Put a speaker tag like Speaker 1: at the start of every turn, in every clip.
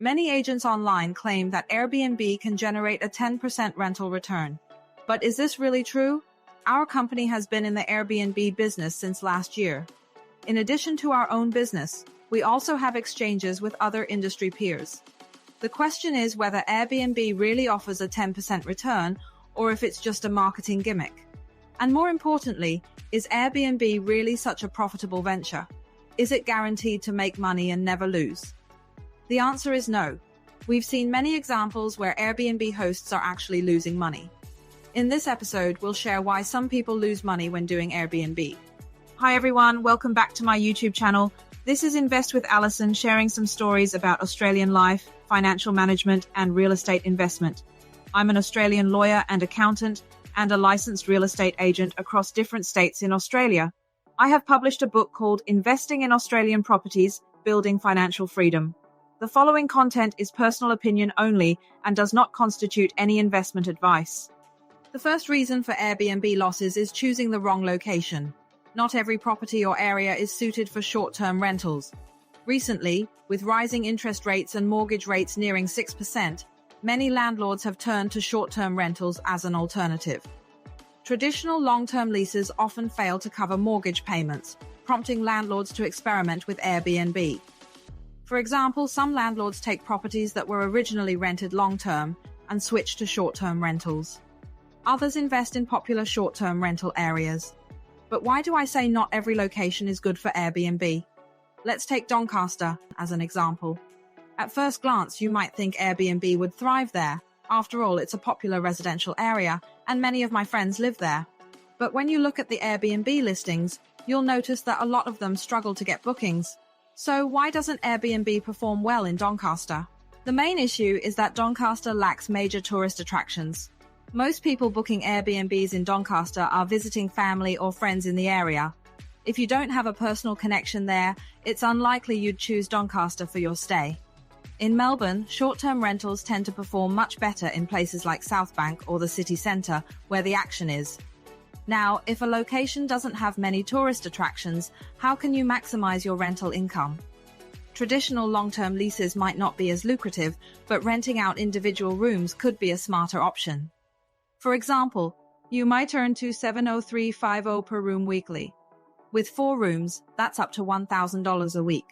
Speaker 1: Many agents online claim that Airbnb can generate a 10% rental return. But is this really true? Our company has been in the Airbnb business since last year. In addition to our own business, we also have exchanges with other industry peers. The question is whether Airbnb really offers a 10% return or if it's just a marketing gimmick. And more importantly, is Airbnb really such a profitable venture? Is it guaranteed to make money and never lose? The answer is no. We've seen many examples where Airbnb hosts are actually losing money. In this episode, we'll share why some people lose money when doing Airbnb. Hi everyone, welcome back to my YouTube channel. This is Invest with Alison, sharing some stories about Australian life, financial management, and real estate investment. I'm an Australian lawyer and accountant and a licensed real estate agent across different states in Australia. I have published a book called Investing in Australian Properties, Building Financial Freedom. The following content is personal opinion only and does not constitute any investment advice. The first reason for Airbnb losses is choosing the wrong location. Not every property or area is suited for short-term rentals. Recently, with rising interest rates and mortgage rates nearing 6%, many landlords have turned to short-term rentals as an alternative. Traditional long-term leases often fail to cover mortgage payments, prompting landlords to experiment with Airbnb. For example, some landlords take properties that were originally rented long-term and switch to short-term rentals. Others invest in popular short-term rental areas. But why do I say not every location is good for Airbnb? Let's take Doncaster as an example. At first glance, you might think Airbnb would thrive there. After all, it's a popular residential area, and many of my friends live there. But when you look at the Airbnb listings, you'll notice that a lot of them struggle to get bookings. So why doesn't Airbnb perform well in Doncaster? The main issue is that Doncaster lacks major tourist attractions. Most people booking Airbnbs in Doncaster are visiting family or friends in the area. If you don't have a personal connection there, it's unlikely you'd choose Doncaster for your stay. In Melbourne, short-term rentals tend to perform much better in places like South Bank or the city centre, where the action is. Now, if a location doesn't have many tourist attractions, how can you maximize your rental income? Traditional long-term leases might not be as lucrative, but renting out individual rooms could be a smarter option. For example, you might earn $273.50 per room weekly. With 4 rooms, that's up to $1,000 a week.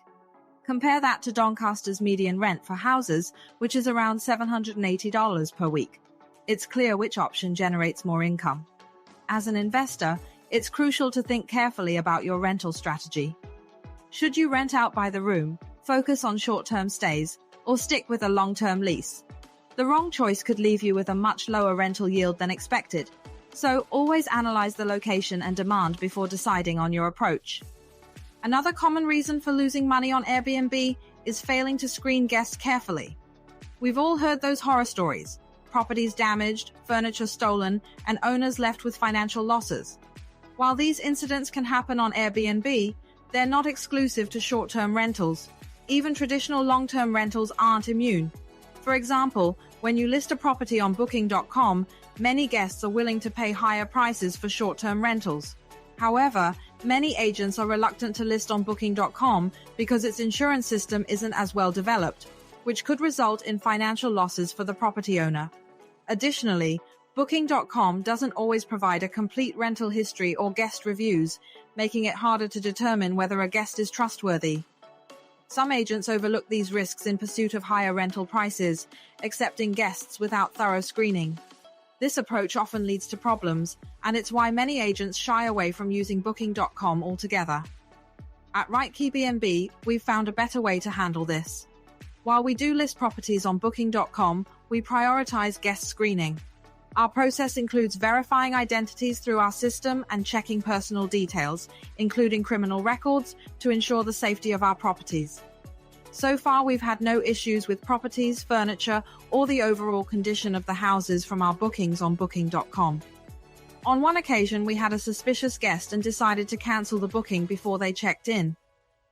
Speaker 1: Compare that to Doncaster's median rent for houses, which is around $780 per week. It's clear which option generates more income. As an investor, it's crucial to think carefully about your rental strategy. Should you rent out by the room, focus on short-term stays, or stick with a long-term lease? The wrong choice could leave you with a much lower rental yield than expected. So always analyze the location and demand before deciding on your approach. Another common reason for losing money on Airbnb is failing to screen guests carefully. We've all heard those horror stories: properties damaged, furniture stolen, and owners left with financial losses. While these incidents can happen on Airbnb, they're not exclusive to short-term rentals. Even traditional long-term rentals aren't immune. For example, when you list a property on booking.com, many guests are willing to pay higher prices for short-term rentals. However, many agents are reluctant to list on booking.com because its insurance system isn't as well developed, which could result in financial losses for the property owner. Additionally, booking.com doesn't always provide a complete rental history or guest reviews, making it harder to determine whether a guest is trustworthy. Some agents overlook these risks in pursuit of higher rental prices, accepting guests without thorough screening. This approach often leads to problems, and it's why many agents shy away from using booking.com altogether. At rightkeyinvestment, we've found a better way to handle this. While we do list properties on booking.com, we prioritize guest screening. Our process includes verifying identities through our system and checking personal details, including criminal records, to ensure the safety of our properties. So far, we've had no issues with properties, furniture, or the overall condition of the houses from our bookings on booking.com. On one occasion, we had a suspicious guest and decided to cancel the booking before they checked in.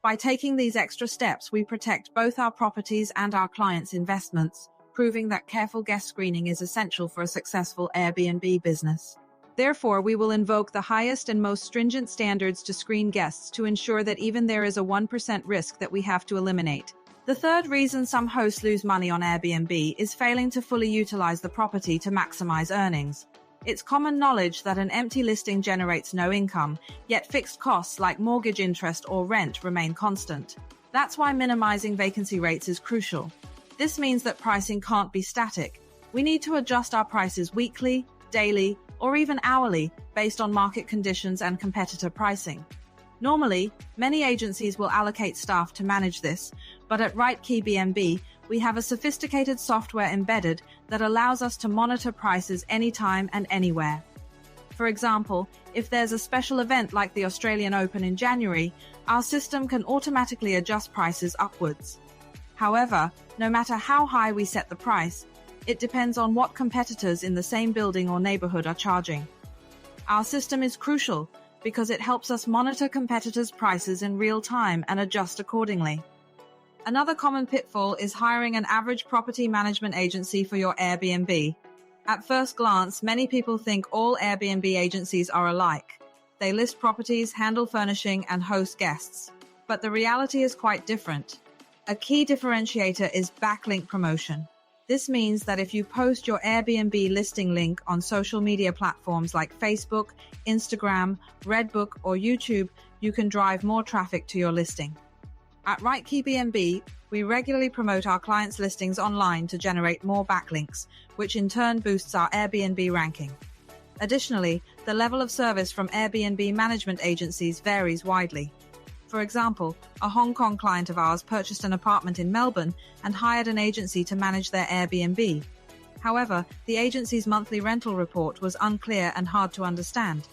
Speaker 1: By taking these extra steps, we protect both our properties and our clients' investments, proving that careful guest screening is essential for a successful Airbnb business. Therefore, we will invoke the highest and most stringent standards to screen guests to ensure that even there is a 1% risk that we have to eliminate. The third reason some hosts lose money on Airbnb is failing to fully utilize the property to maximize earnings. It's common knowledge that an empty listing generates no income, yet fixed costs like mortgage interest or rent remain constant. That's why minimizing vacancy rates is crucial. This means that pricing can't be static. We need to adjust our prices weekly, daily, or even hourly based on market conditions and competitor pricing. Normally, many agencies will allocate staff to manage this, but at rightkeyinvestment, we have a sophisticated software embedded that allows us to monitor prices anytime and anywhere. For example, if there's a special event like the Australian Open in January, our system can automatically adjust prices upwards. However, no matter how high we set the price, it depends on what competitors in the same building or neighborhood are charging. Our system is crucial because it helps us monitor competitors' prices in real time and adjust accordingly. Another common pitfall is hiring an average property management agency for your Airbnb. At first glance, many people think all Airbnb agencies are alike. They list properties, handle furnishing, and host guests. But the reality is quite different. A key differentiator is backlink promotion. This means that if you post your Airbnb listing link on social media platforms like Facebook, Instagram, Redbook, or YouTube, you can drive more traffic to your listing. At rightkeyinvestment, we regularly promote our clients' listings online to generate more backlinks, which in turn boosts our Airbnb ranking. Additionally, the level of service from Airbnb management agencies varies widely. For example, a Hong Kong client of ours purchased an apartment in Melbourne and hired an agency to manage their Airbnb. However, the agency's monthly rental report was unclear and hard to understand.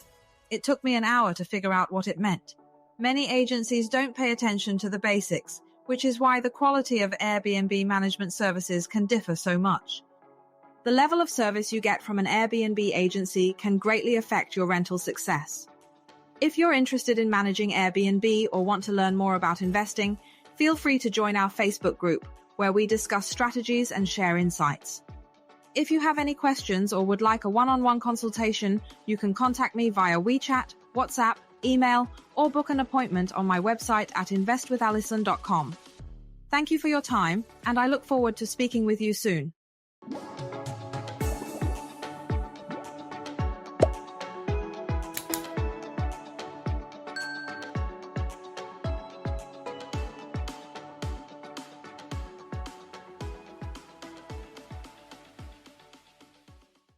Speaker 1: It took me an hour to figure out what it meant. Many agencies don't pay attention to the basics, which is why the quality of Airbnb management services can differ so much. The level of service you get from an Airbnb agency can greatly affect your rental success. If you're interested in managing Airbnb or want to learn more about investing, feel free to join our Facebook group, where we discuss strategies and share insights. If you have any questions or would like a one-on-one consultation, you can contact me via WeChat, WhatsApp, email, or book an appointment on my website at investwithalison.com. Thank you for your time, and I look forward to speaking with you soon.